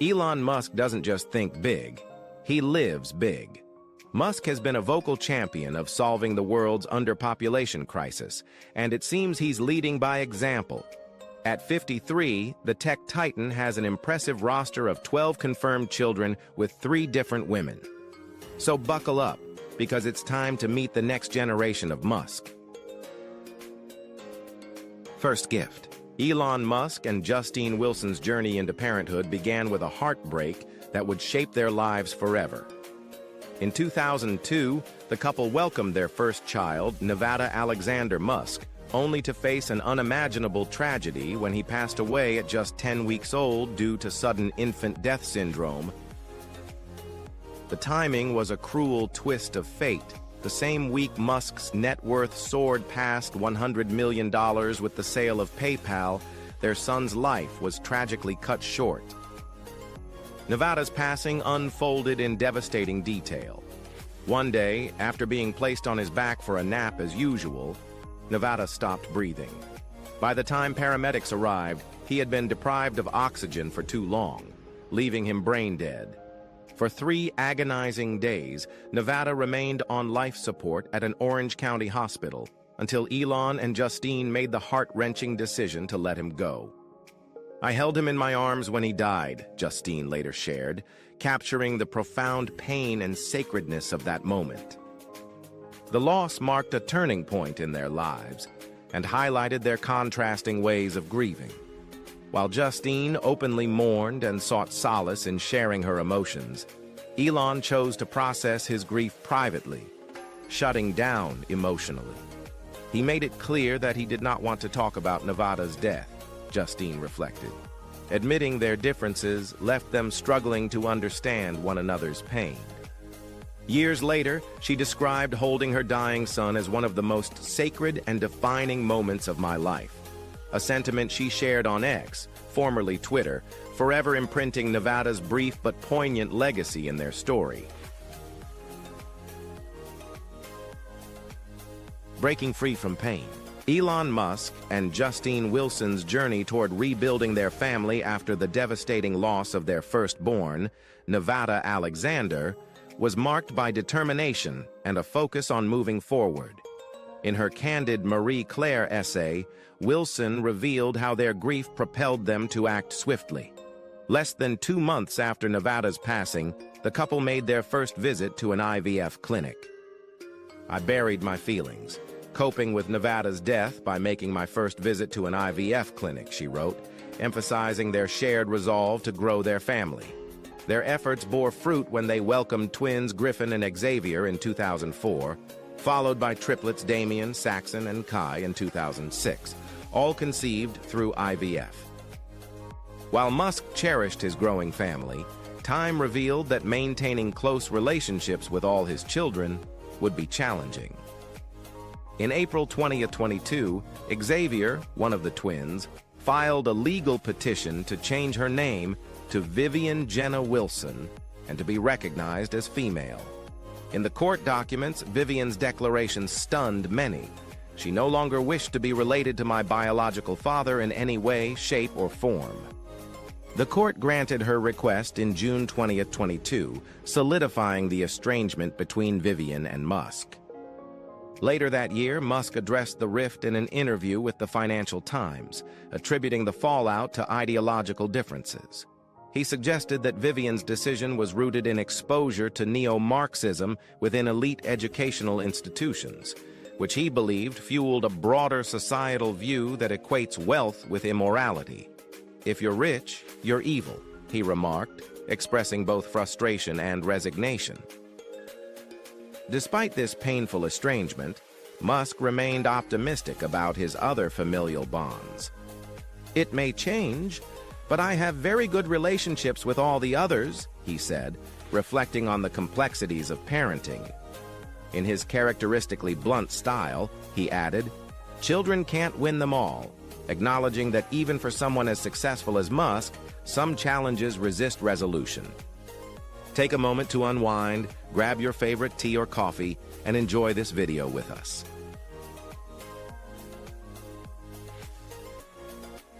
Elon Musk doesn't just think big, he lives big. Musk has been a vocal champion of solving the world's underpopulation crisis, and it seems he's leading by example. At 53, the tech titan has an impressive roster of 12 confirmed children with 3 different women. So buckle up, because it's time to meet the next generation of Musk. First gift. Elon Musk and Justine Wilson's journey into parenthood began with a heartbreak that would shape their lives forever. In 2002, the couple welcomed their first child, Nevada Alexander Musk, only to face an unimaginable tragedy when he passed away at just 10 weeks old due to sudden infant death syndrome. The timing was a cruel twist of fate. The same week Musk's net worth soared past $100 million with the sale of PayPal, their son's life was tragically cut short. Nevada's passing unfolded in devastating detail. One day, after being placed on his back for a nap as usual, Nevada stopped breathing. By the time paramedics arrived, he had been deprived of oxygen for too long, leaving him brain dead. For 3 agonizing days, Nevada remained on life support at an Orange County hospital until Elon and Justine made the heart-wrenching decision to let him go. "I held him in my arms when he died," Justine later shared, capturing the profound pain and sacredness of that moment. The loss marked a turning point in their lives and highlighted their contrasting ways of grieving. While Justine openly mourned and sought solace in sharing her emotions, Elon chose to process his grief privately, shutting down emotionally. He made it clear that he did not want to talk about Nevada's death, Justine reflected. Admitting their differences left them struggling to understand one another's pain. Years later, she described holding her dying son as one of the most sacred and defining moments of my life, a sentiment she shared on X, formerly Twitter, forever imprinting Nevada's brief but poignant legacy in their story. Breaking free from pain. Elon Musk and Justine Wilson's journey toward rebuilding their family after the devastating loss of their firstborn, Nevada Alexander, was marked by determination and a focus on moving forward. In her candid Marie Claire essay, Wilson revealed how their grief propelled them to act swiftly. Less than 2 months after Nevada's passing, the couple made their first visit to an IVF clinic. "I buried my feelings, coping with Nevada's death by making my first visit to an IVF clinic," she wrote, emphasizing their shared resolve to grow their family. Their efforts bore fruit when they welcomed twins Griffin and Xavier in 2004, followed by triplets Damien, Saxon, and Kai in 2006, all conceived through IVF. While Musk cherished his growing family, time revealed that maintaining close relationships with all his children would be challenging. In April 2022, Xavier, one of the twins, filed a legal petition to change her name to Vivian Jenna Wilson and to be recognized as female. In the court documents, Vivian's declaration stunned many. She no longer wished to be related to my biological father in any way, shape, or form. The court granted her request in June 2022, solidifying the estrangement between Vivian and Musk. Later that year, Musk addressed the rift in an interview with the Financial Times, attributing the fallout to ideological differences. He suggested that Vivian's decision was rooted in exposure to neo-Marxism within elite educational institutions, which he believed fueled a broader societal view that equates wealth with immorality. "If you're rich, you're evil," he remarked, expressing both frustration and resignation. Despite this painful estrangement, Musk remained optimistic about his other familial bonds. "It may change, but I have very good relationships with all the others," he said, reflecting on the complexities of parenting. In his characteristically blunt style, he added, "Children can't win them all," acknowledging that even for someone as successful as Musk, some challenges resist resolution. Take a moment to unwind, grab your favorite tea or coffee, and enjoy this video with us.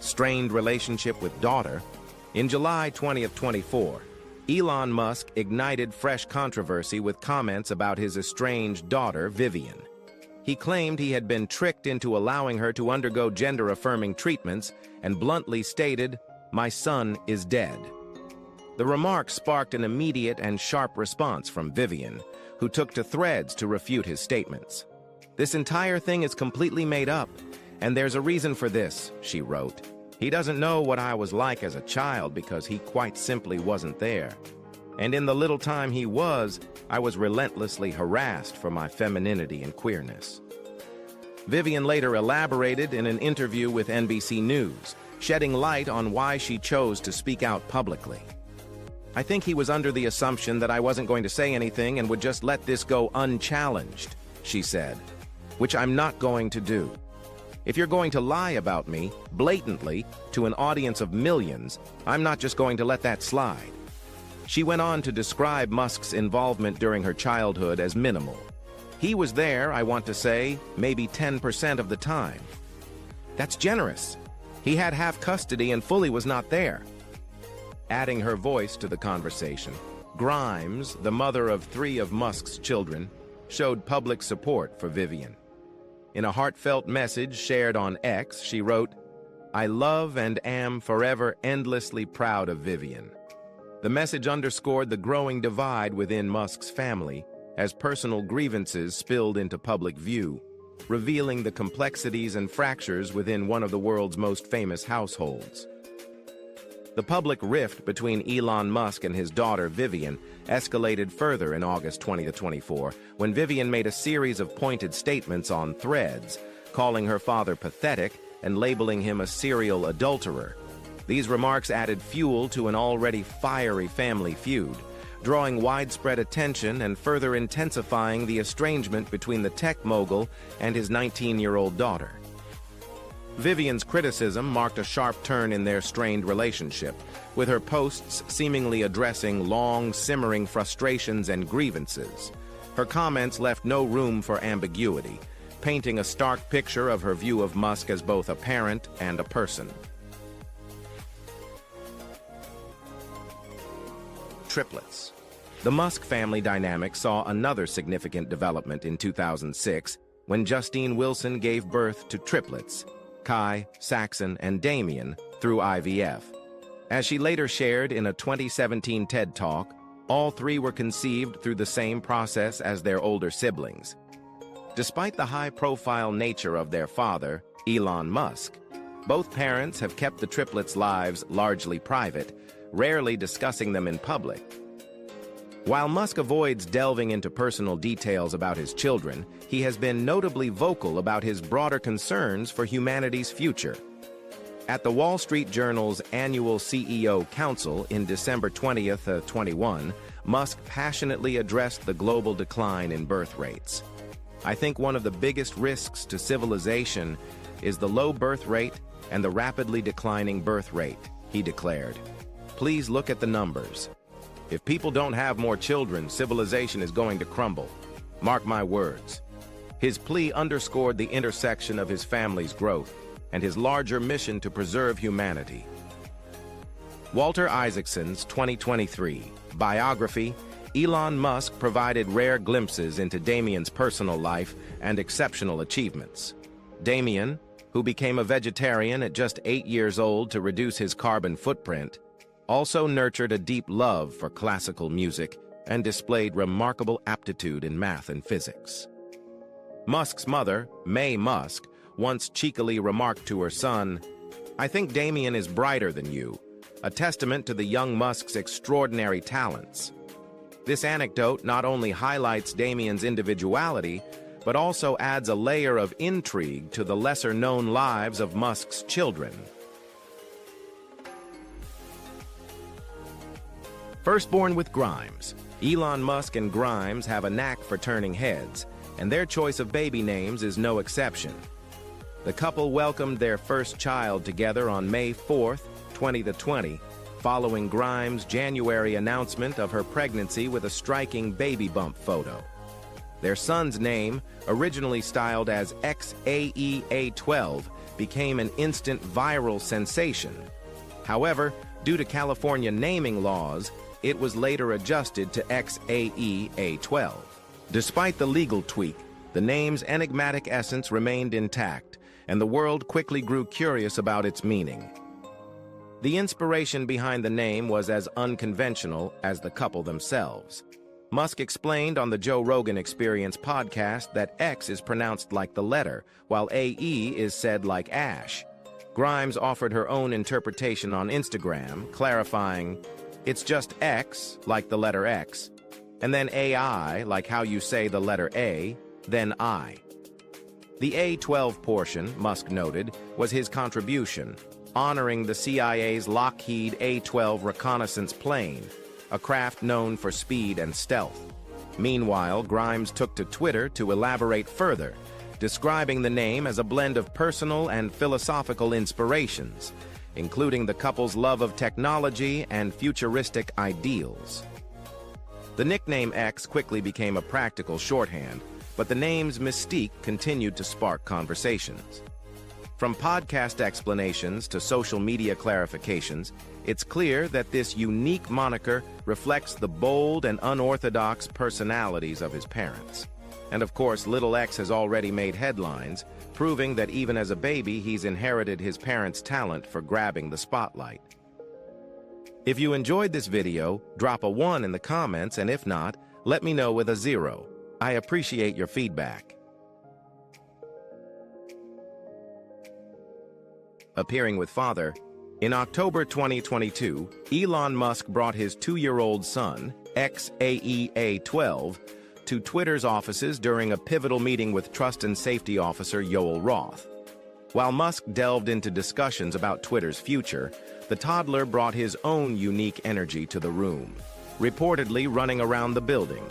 Strained relationship with daughter. In July 2024, Elon Musk ignited fresh controversy with comments about his estranged daughter, Vivian. He claimed he had been tricked into allowing her to undergo gender-affirming treatments and bluntly stated, "My son is dead." The remark sparked an immediate and sharp response from Vivian, who took to threads to refute his statements. "This entire thing is completely made up, and there's a reason for this," she wrote. "He doesn't know what I was like as a child because he quite simply wasn't there. And in the little time he was, I was relentlessly harassed for my femininity and queerness." Vivian later elaborated in an interview with NBC News, shedding light on why she chose to speak out publicly. "I think he was under the assumption that I wasn't going to say anything and would just let this go unchallenged," she said, "which I'm not going to do. If you're going to lie about me, blatantly, to an audience of millions, I'm not just going to let that slide." She went on to describe Musk's involvement during her childhood as minimal. "He was there, I want to say, maybe 10% of the time. That's generous. He had half custody and fully was not there." Adding her voice to the conversation, Grimes, the mother of 3 of Musk's children, showed public support for Vivian. In a heartfelt message shared on X, she wrote, "I love and am forever endlessly proud of Vivian." The message underscored the growing divide within Musk's family as personal grievances spilled into public view, revealing the complexities and fractures within one of the world's most famous households. The public rift between Elon Musk and his daughter Vivian escalated further in August 2024 when Vivian made a series of pointed statements on Threads, calling her father pathetic and labeling him a serial adulterer. These remarks added fuel to an already fiery family feud, drawing widespread attention and further intensifying the estrangement between the tech mogul and his 19-year-old daughter. Vivian's criticism marked a sharp turn in their strained relationship, with her posts seemingly addressing long, simmering frustrations and grievances. Her comments left no room for ambiguity, painting a stark picture of her view of Musk as both a parent and a person. Triplets. The Musk family dynamic saw another significant development in 2006 when Justine Wilson gave birth to triplets, Kai, Saxon, and Damien, through IVF. As she later shared in a 2017 TED Talk, all 3 were conceived through the same process as their older siblings. Despite the high-profile nature of their father, Elon Musk, both parents have kept the triplets' lives largely private, rarely discussing them in public. While Musk avoids delving into personal details about his children, he has been notably vocal about his broader concerns for humanity's future. At the Wall Street Journal's annual CEO Council in December 2021, Musk passionately addressed the global decline in birth rates. "I think one of the biggest risks to civilization is the low birth rate and the rapidly declining birth rate," he declared. "Please look at the numbers. If people don't have more children, civilization is going to crumble. Mark my words." His plea underscored the intersection of his family's growth and his larger mission to preserve humanity. Walter Isaacson's 2023 biography, Elon Musk, provided rare glimpses into Damien's personal life and exceptional achievements. Damien, who became a vegetarian at just 8 years old to reduce his carbon footprint, also nurtured a deep love for classical music and displayed remarkable aptitude in math and physics. Musk's mother, Mae Musk, once cheekily remarked to her son, "I think Damien is brighter than you," a testament to the young Musk's extraordinary talents. This anecdote not only highlights Damien's individuality, but also adds a layer of intrigue to the lesser-known lives of Musk's children. Firstborn with Grimes, Elon Musk and Grimes have a knack for turning heads, and their choice of baby names is no exception. The couple welcomed their first child together on May 4th, 2020, following Grimes' January announcement of her pregnancy with a striking baby bump photo. Their son's name, originally styled as XAEA12, became an instant viral sensation. However, Due to California naming laws, it was later adjusted to XAEA12. Despite the legal tweak, the name's enigmatic essence remained intact, and the world quickly grew curious about its meaning. The inspiration behind the name was as unconventional as the couple themselves. Musk explained on the Joe Rogan Experience podcast that X is pronounced like the letter, while AE is said like Ash. Grimes offered her own interpretation on Instagram, clarifying, "It's just X, like the letter X, and then AI, like how you say the letter A, then I." The A-12 portion, Musk noted, was his contribution, honoring the CIA's Lockheed A-12 reconnaissance plane, a craft known for speed and stealth. Meanwhile, Grimes took to Twitter to elaborate further, describing the name as a blend of personal and philosophical inspirations, including the couple's love of technology and futuristic ideals. The nickname X quickly became a practical shorthand, but the name's mystique continued to spark conversations. From podcast explanations to social media clarifications, it's clear that this unique moniker reflects the bold and unorthodox personalities of his parents. And of course, little X has already made headlines, proving that even as a baby, he's inherited his parents' talent for grabbing the spotlight. If you enjoyed this video, drop a 1 in the comments, and if not, let me know with a 0. I appreciate your feedback. Appearing with father, in October 2022, Elon Musk brought his 2-year-old son, XAEA12, to Twitter's offices during a pivotal meeting with Trust and Safety Officer Yoel Roth. While Musk delved into discussions about Twitter's future, the toddler brought his own unique energy to the room, reportedly running around the building.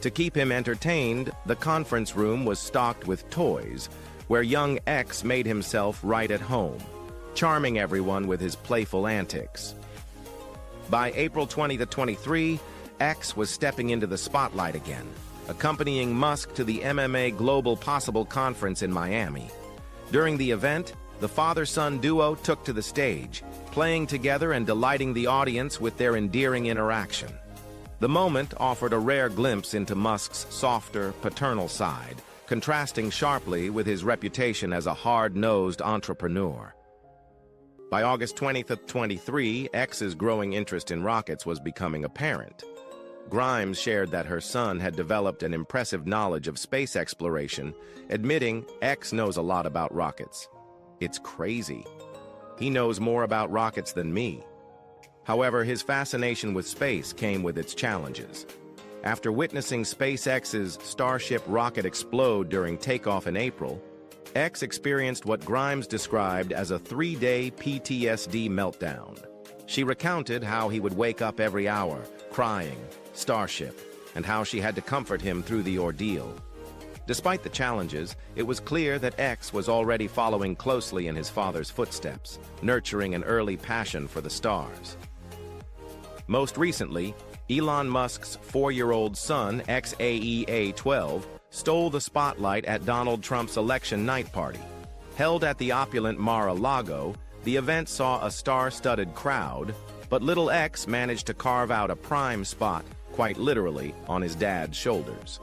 To keep him entertained, the conference room was stocked with toys, where young X made himself right at home, charming everyone with his playful antics. By April 2023, X was stepping into the spotlight again, accompanying Musk to the MMA Global Possible Conference in Miami. During the event, the father-son duo took to the stage, playing together and delighting the audience with their endearing interaction. The moment offered a rare glimpse into Musk's softer, paternal side, contrasting sharply with his reputation as a hard-nosed entrepreneur. By August 2023, X's growing interest in rockets was becoming apparent. Grimes shared that her son had developed an impressive knowledge of space exploration, admitting X knows a lot about rockets. "It's crazy. He knows more about rockets than me." However, his fascination with space came with its challenges. After witnessing SpaceX's Starship rocket explode during takeoff in April, X experienced what Grimes described as a 3-day PTSD meltdown. She recounted how he would wake up every hour, crying, "Starship," and how she had to comfort him through the ordeal. Despite the challenges, it was clear that X was already following closely in his father's footsteps, nurturing an early passion for the stars. Most recently, Elon Musk's 4-year-old son, XAEA12, stole the spotlight at Donald Trump's election night party. Held at the opulent Mar-a-Lago, the event saw a star-studded crowd, but little X managed to carve out a prime spot, quite literally, on his dad's shoulders.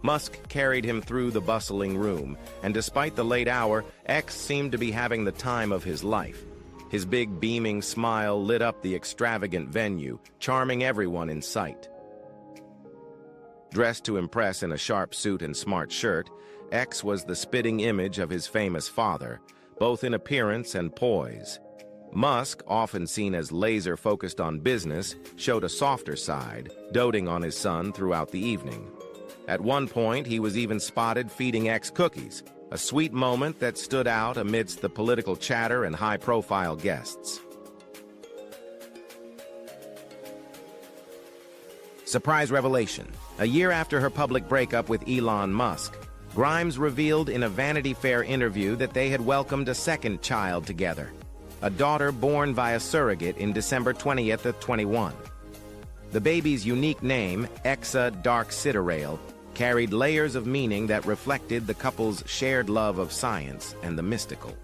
Musk carried him through the bustling room, and despite the late hour, X seemed to be having the time of his life. His big beaming smile lit up the extravagant venue, charming everyone in sight. Dressed to impress in a sharp suit and smart shirt, X was the spitting image of his famous father, both in appearance and poise. Musk, often seen as laser-focused on business, showed a softer side, doting on his son throughout the evening. At one point, he was even spotted feeding X cookies, a sweet moment that stood out amidst the political chatter and high-profile guests. Surprise revelation. A year after her public breakup with Elon Musk, Grimes revealed in a Vanity Fair interview that they had welcomed a second child together, a daughter born via surrogate in December 20th of 21. The baby's unique name, Exa Dark Sidereal, carried layers of meaning that reflected the couple's shared love of science and the mystical.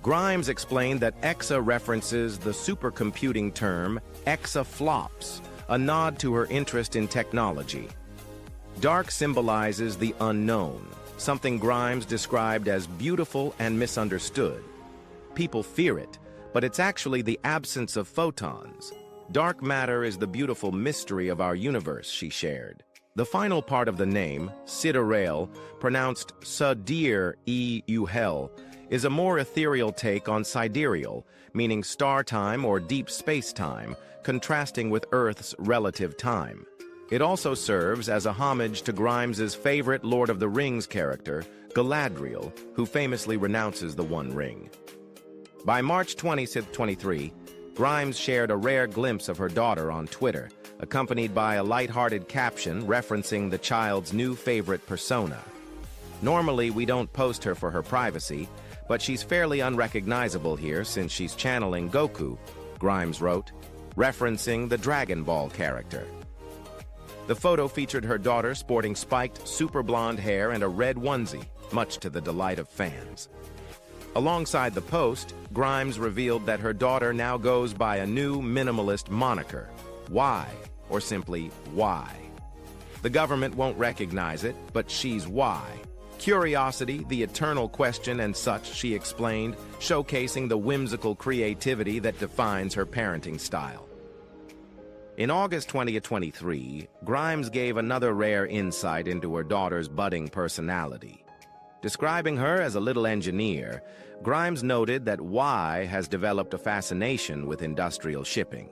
Grimes explained that exa references the supercomputing term exaflops, a nod to her interest in technology. Dark symbolizes the unknown, something Grimes described as beautiful and misunderstood. People fear it, but it's actually the absence of photons. Dark matter is the beautiful mystery of our universe, she shared. The final part of the name, Sidereal, pronounced Sadir-e-Uhel, is a more ethereal take on sidereal, meaning star time or deep space-time, contrasting with Earth's relative time. It also serves as a homage to Grimes's favorite Lord of the Rings character, Galadriel, who famously renounces the One Ring. By March 2023, Grimes shared a rare glimpse of her daughter on Twitter, accompanied by a lighthearted caption referencing the child's new favorite persona. Normally, we don't post her for her privacy, but she's fairly unrecognizable here since she's channeling Goku, Grimes wrote, referencing the Dragon Ball character. The photo featured her daughter sporting spiked, super blonde hair and a red onesie, much to the delight of fans. Alongside the post, Grimes revealed that her daughter now goes by a new minimalist moniker, Y, or simply Y. The government won't recognize it, but she's Y. Curiosity, the eternal question and such, she explained, showcasing the whimsical creativity that defines her parenting style. In August 2023, Grimes gave another rare insight into her daughter's budding personality. Describing her as a little engineer, Grimes noted that Y has developed a fascination with industrial shipping.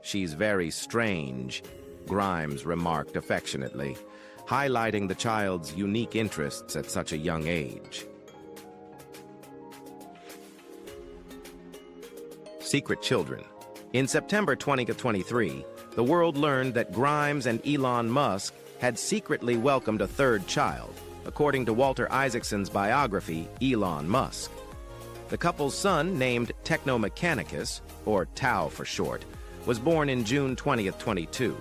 "She's very strange," Grimes remarked affectionately, highlighting the child's unique interests at such a young age. Secret children. In September 2023, the world learned that Grimes and Elon Musk had secretly welcomed a third child, according to Walter Isaacson's biography, Elon Musk. The couple's son, named Technomechanicus, or Tau for short, was born in June 2022.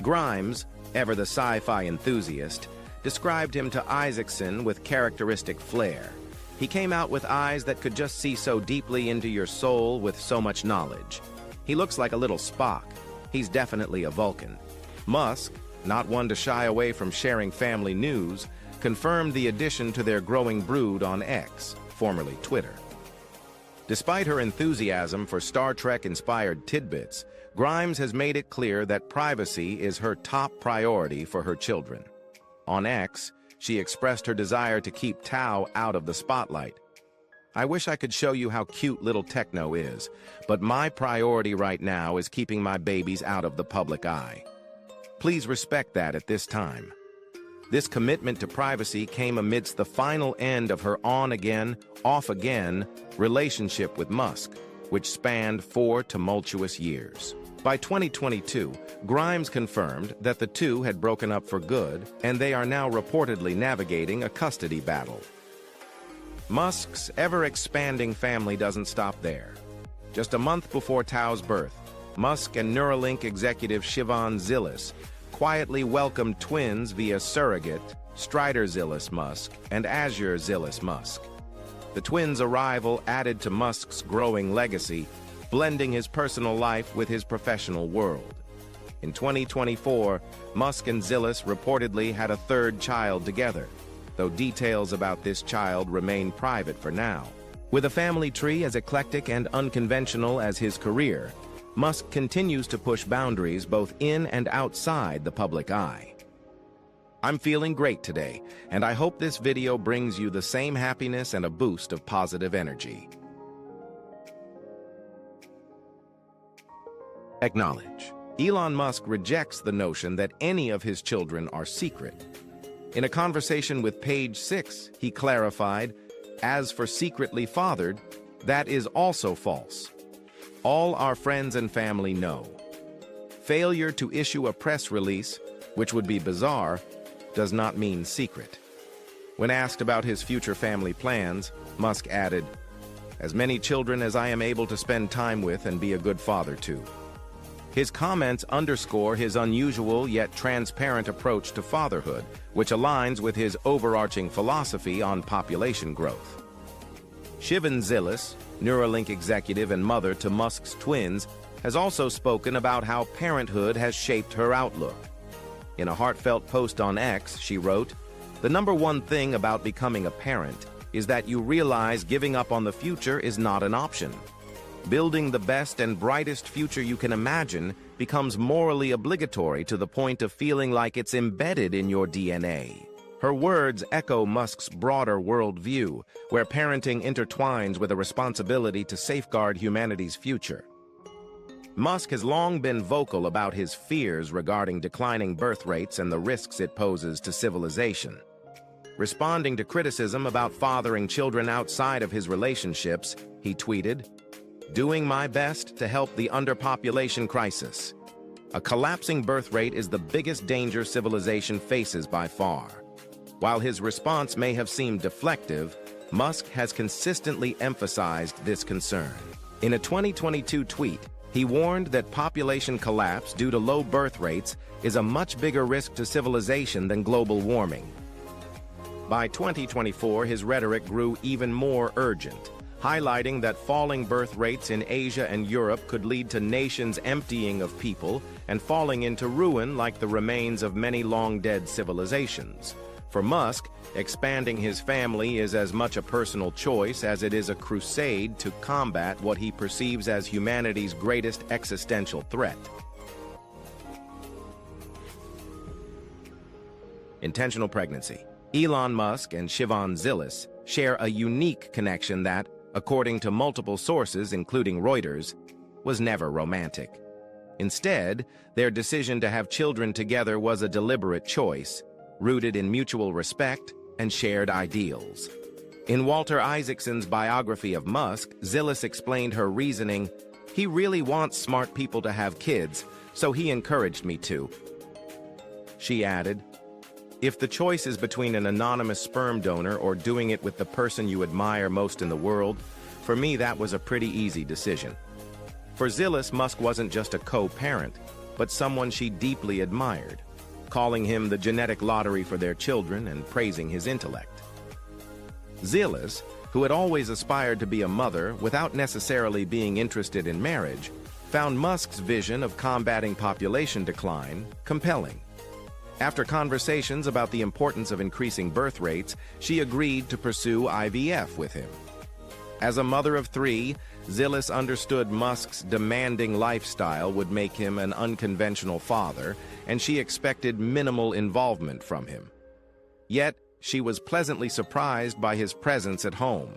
Grimes, ever the sci-fi enthusiast, described him to Isaacson with characteristic flair. He came out with eyes that could just see so deeply into your soul with so much knowledge. He looks like a little Spock. He's definitely a Vulcan. Musk, not one to shy away from sharing family news, confirmed the addition to their growing brood on X, formerly Twitter. Despite her enthusiasm for Star Trek-inspired tidbits, Grimes has made it clear that privacy is her top priority for her children. On X, she expressed her desire to keep Tau out of the spotlight. "I wish I could show you how cute little Techno is, but my priority right now is keeping my babies out of the public eye. Please respect that at this time." This commitment to privacy came amidst the final end of her on-again, off-again relationship with Musk, which spanned 4 tumultuous years. By 2022, Grimes confirmed that the two had broken up for good, and they are now reportedly navigating a custody battle. Musk's ever-expanding family doesn't stop there. Just a month before Tau's birth, Musk and Neuralink executive Sivan Zilis quietly welcomed twins via surrogate Strider Zilis Musk and Azure Zilis Musk. The twins' arrival added to Musk's growing legacy, blending his personal life with his professional world. In 2024, Musk and Zilis reportedly had a third child together, though details about this child remain private for now. With a family tree as eclectic and unconventional as his career, Musk continues to push boundaries both in and outside the public eye. I'm feeling great today, and I hope this video brings you the same happiness and a boost of positive energy. Acknowledge. Elon Musk rejects the notion that any of his children are secret. In a conversation with Page 6, he clarified, "As for secretly fathered, that is also false. All our friends and family know. Failure to issue a press release, which would be bizarre, does not mean secret." When asked about his future family plans, Musk added, "As many children as I am able to spend time with and be a good father to." His comments underscore his unusual yet transparent approach to fatherhood, which aligns with his overarching philosophy on population growth. Siobhan Zilis, Neuralink executive and mother to Musk's twins, has also spoken about how parenthood has shaped her outlook. In a heartfelt post on X, she wrote, "The number one thing about becoming a parent is that you realize giving up on the future is not an option. Building the best and brightest future you can imagine becomes morally obligatory to the point of feeling like it's embedded in your DNA." Her words echo Musk's broader worldview, where parenting intertwines with a responsibility to safeguard humanity's future. Musk has long been vocal about his fears regarding declining birth rates and the risks it poses to civilization. Responding to criticism about fathering children outside of his relationships, he tweeted, "Doing my best to help the underpopulation crisis. A collapsing birth rate is the biggest danger civilization faces by far." While his response may have seemed deflective, Musk has consistently emphasized this concern. In a 2022 tweet, he warned that population collapse due to low birth rates is a much bigger risk to civilization than global warming. By 2024, his rhetoric grew even more urgent, highlighting that falling birth rates in Asia and Europe could lead to nations emptying of people and falling into ruin like the remains of many long-dead civilizations. For Musk, expanding his family is as much a personal choice as it is a crusade to combat what he perceives as humanity's greatest existential threat. Intentional pregnancy. Elon Musk and Siobhan Zilis share a unique connection that, according to multiple sources, including Reuters, was never romantic. Instead, their decision to have children together was a deliberate choice, rooted in mutual respect and shared ideals. In Walter Isaacson's biography of Musk, Zilis explained her reasoning, "He really wants smart people to have kids, so he encouraged me to." She added, "If the choice is between an anonymous sperm donor or doing it with the person you admire most in the world, for me that was a pretty easy decision." For Zilis, Musk wasn't just a co-parent, but someone she deeply admired, calling him the genetic lottery for their children and praising his intellect. Zilis, who had always aspired to be a mother without necessarily being interested in marriage, found Musk's vision of combating population decline compelling. After conversations about the importance of increasing birth rates, she agreed to pursue IVF with him. As a mother of three, Zilis understood Musk's demanding lifestyle would make him an unconventional father, and she expected minimal involvement from him. Yet, she was pleasantly surprised by his presence at home.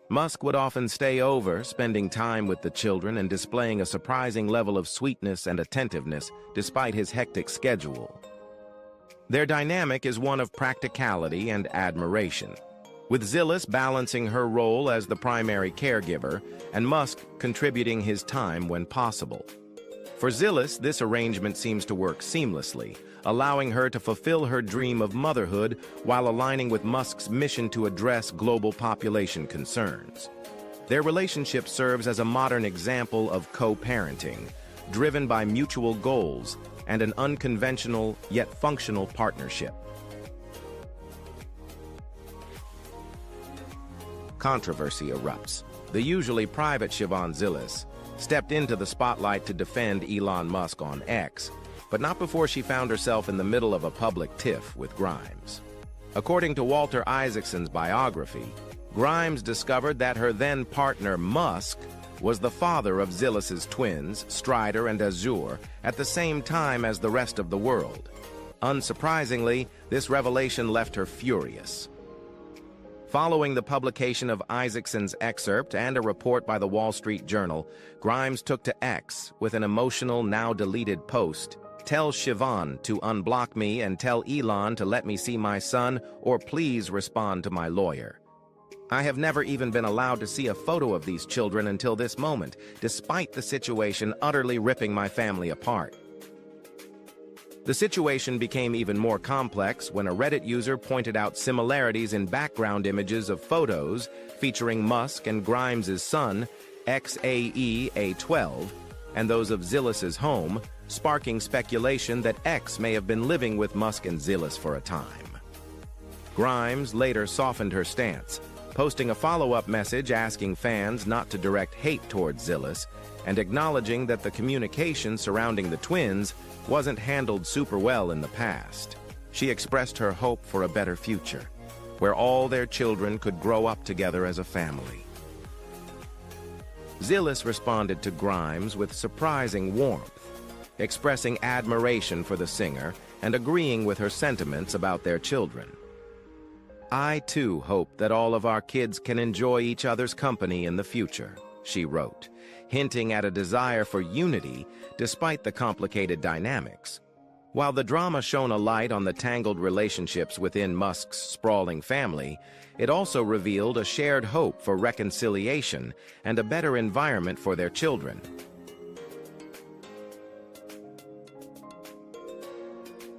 Musk would often stay over, spending time with the children and displaying a surprising level of sweetness and attentiveness despite his hectic schedule. Their dynamic is one of practicality and admiration, with Zilis balancing her role as the primary caregiver and Musk contributing his time when possible. For Zilis, this arrangement seems to work seamlessly, allowing her to fulfill her dream of motherhood while aligning with Musk's mission to address global population concerns. Their relationship serves as a modern example of co-parenting, driven by mutual goals and an unconventional yet functional partnership. Controversy erupts. The usually private Siobhan Zilis stepped into the spotlight to defend Elon Musk on X, but not before she found herself in the middle of a public tiff with Grimes. According to Walter Isaacson's biography, Grimes discovered that her then-partner Musk was the father of Zilis's twins, Strider and Azure, at the same time as the rest of the world. Unsurprisingly, this revelation left her furious. Following the publication of Isaacson's excerpt and a report by the Wall Street Journal, Grimes took to X with an emotional, now-deleted post, "Tell Siobhan to unblock me and tell Elon to let me see my son, or please respond to my lawyer. I have never even been allowed to see a photo of these children until this moment, despite the situation utterly ripping my family apart." The situation became even more complex when a Reddit user pointed out similarities in background images of photos featuring Musk and Grimes' son, XAEA12, and those of Zilis's home, sparking speculation that X may have been living with Musk and Zilis for a time. Grimes later softened her stance, posting a follow-up message asking fans not to direct hate towards Zilis and acknowledging that the communication surrounding the twins wasn't handled super well in the past. She expressed her hope for a better future, where all their children could grow up together as a family. Zilis responded to Grimes with surprising warmth, expressing admiration for the singer and agreeing with her sentiments about their children. "I, too, hope that all of our kids can enjoy each other's company in the future," she wrote, hinting at a desire for unity despite the complicated dynamics. While the drama shone a light on the tangled relationships within Musk's sprawling family, it also revealed a shared hope for reconciliation and a better environment for their children.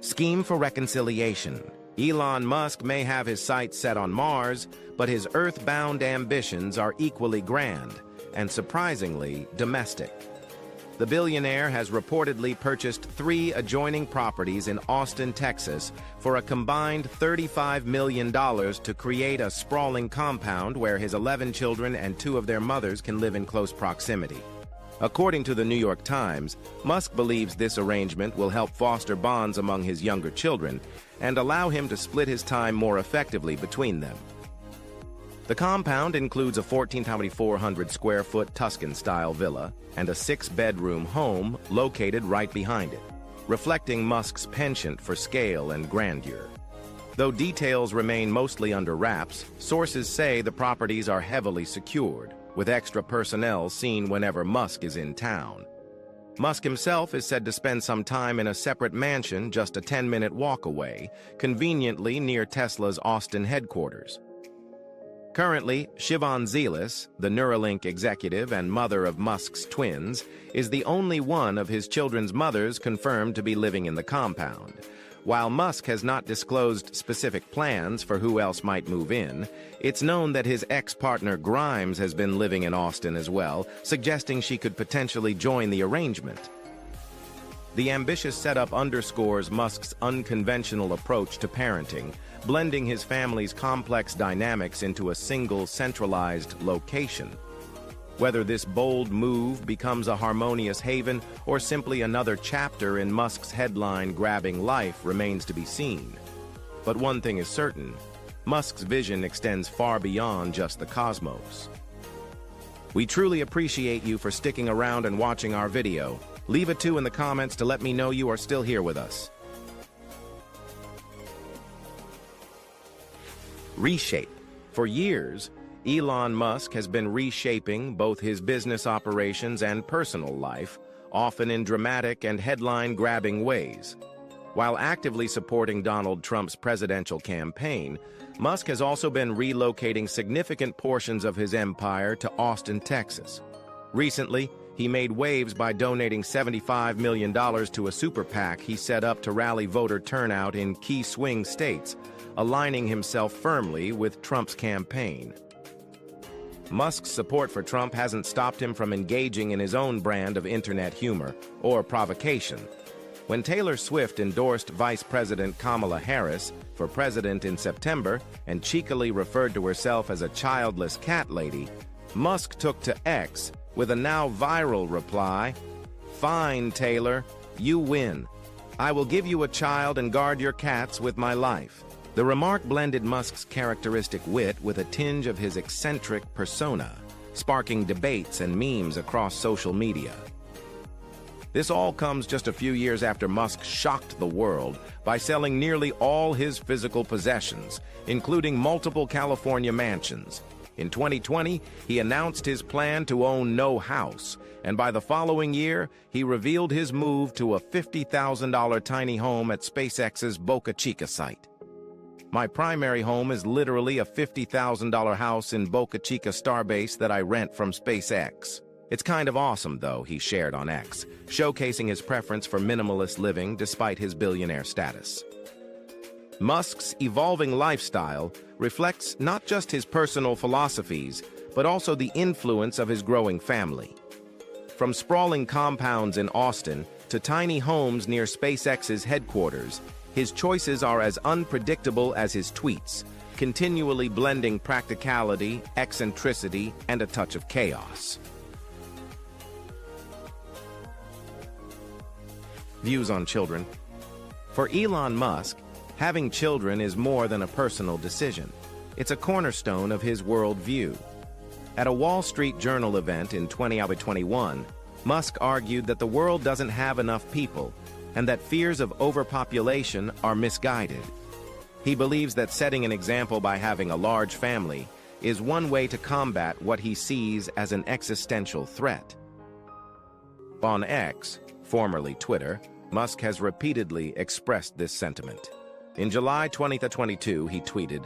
Scheme for reconciliation. Elon Musk may have his sights set on Mars, but his earth-bound ambitions are equally grand and, surprisingly, domestic. The billionaire has reportedly purchased 3 adjoining properties in Austin, Texas, for a combined $35 million to create a sprawling compound where his 11 children and 2 of their mothers can live in close proximity. According to the New York Times, Musk believes this arrangement will help foster bonds among his younger children and allow him to split his time more effectively between them. The compound includes a 14,400-square-foot Tuscan-style villa and a 6-bedroom home located right behind it, reflecting Musk's penchant for scale and grandeur. Though details remain mostly under wraps, sources say the properties are heavily secured, with extra personnel seen whenever Musk is in town. Musk himself is said to spend some time in a separate mansion just a 10-minute walk away, conveniently near Tesla's Austin headquarters. Currently, Siobhan Zilis, the Neuralink executive and mother of Musk's twins, is the only one of his children's mothers confirmed to be living in the compound. While Musk has not disclosed specific plans for who else might move in, it's known that his ex-partner Grimes has been living in Austin as well, suggesting she could potentially join the arrangement. The ambitious setup underscores Musk's unconventional approach to parenting, blending his family's complex dynamics into a single centralized location. Whether this bold move becomes a harmonious haven or simply another chapter in Musk's headline-grabbing life remains to be seen. But one thing is certain, Musk's vision extends far beyond just the cosmos. We truly appreciate you for sticking around and watching our video. Leave a 2 in the comments to let me know you are still here with us. Reshape. For years, Elon Musk has been reshaping both his business operations and personal life, often in dramatic and headline-grabbing ways. While actively supporting Donald Trump's presidential campaign, Musk has also been relocating significant portions of his empire to Austin, Texas. Recently, he made waves by donating $75 million to a super PAC he set up to rally voter turnout in key swing states, aligning himself firmly with Trump's campaign. Musk's support for Trump hasn't stopped him from engaging in his own brand of internet humor or provocation. When Taylor Swift endorsed Vice President Kamala Harris for president in September and cheekily referred to herself as a childless cat lady, Musk took to X with a now viral reply, "Fine, Taylor, you win. I will give you a child and guard your cats with my life." The remark blended Musk's characteristic wit with a tinge of his eccentric persona, sparking debates and memes across social media. This all comes just a few years after Musk shocked the world by selling nearly all his physical possessions, including multiple California mansions. In 2020, he announced his plan to own no house, and by the following year, he revealed his move to a $50,000 tiny home at SpaceX's Boca Chica site. "My primary home is literally a $50,000 house in Boca Chica Starbase that I rent from SpaceX. It's kind of awesome, though," he shared on X, showcasing his preference for minimalist living despite his billionaire status. Musk's evolving lifestyle reflects not just his personal philosophies, but also the influence of his growing family. From sprawling compounds in Austin to tiny homes near SpaceX's headquarters, his choices are as unpredictable as his tweets, continually blending practicality, eccentricity, and a touch of chaos. Views on children. For Elon Musk, having children is more than a personal decision. It's a cornerstone of his worldview. At a Wall Street Journal event in 2021, Musk argued that the world doesn't have enough people and that fears of overpopulation are misguided. He believes that setting an example by having a large family is one way to combat what he sees as an existential threat. On X, formerly Twitter, Musk has repeatedly expressed this sentiment. In July 2022, he tweeted,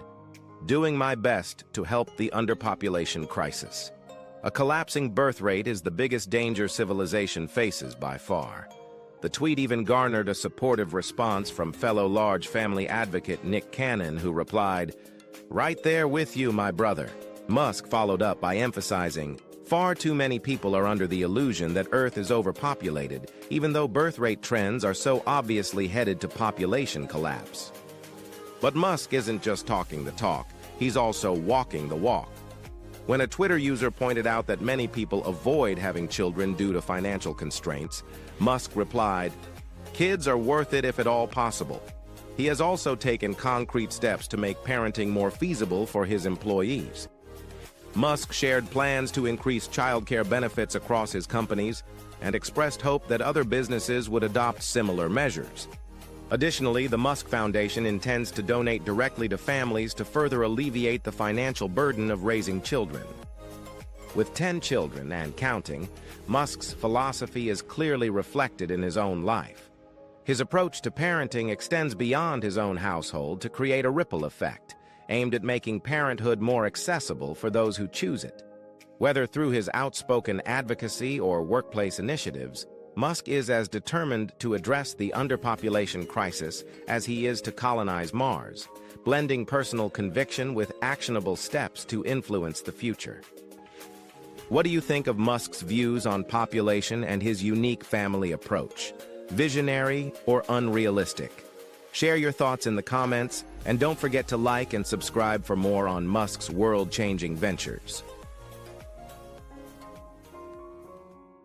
"Doing my best to help the underpopulation crisis. A collapsing birth rate is the biggest danger civilization faces by far." The tweet even garnered a supportive response from fellow large family advocate Nick Cannon, who replied, "Right there with you, my brother." Musk followed up by emphasizing, "Far too many people are under the illusion that Earth is overpopulated, even though birth rate trends are so obviously headed to population collapse." But Musk isn't just talking the talk, he's also walking the walk. When a Twitter user pointed out that many people avoid having children due to financial constraints, Musk replied, "Kids are worth it if at all possible." He has also taken concrete steps to make parenting more feasible for his employees. Musk shared plans to increase childcare benefits across his companies and expressed hope that other businesses would adopt similar measures. Additionally, the Musk Foundation intends to donate directly to families to further alleviate the financial burden of raising children. With 10 children and counting, Musk's philosophy is clearly reflected in his own life. His approach to parenting extends beyond his own household to create a ripple effect, aimed at making parenthood more accessible for those who choose it. Whether through his outspoken advocacy or workplace initiatives, Musk is as determined to address the underpopulation crisis as he is to colonize Mars, blending personal conviction with actionable steps to influence the future. What do you think of Musk's views on population and his unique family approach? Visionary or unrealistic? Share your thoughts in the comments, and don't forget to like and subscribe for more on Musk's world-changing ventures.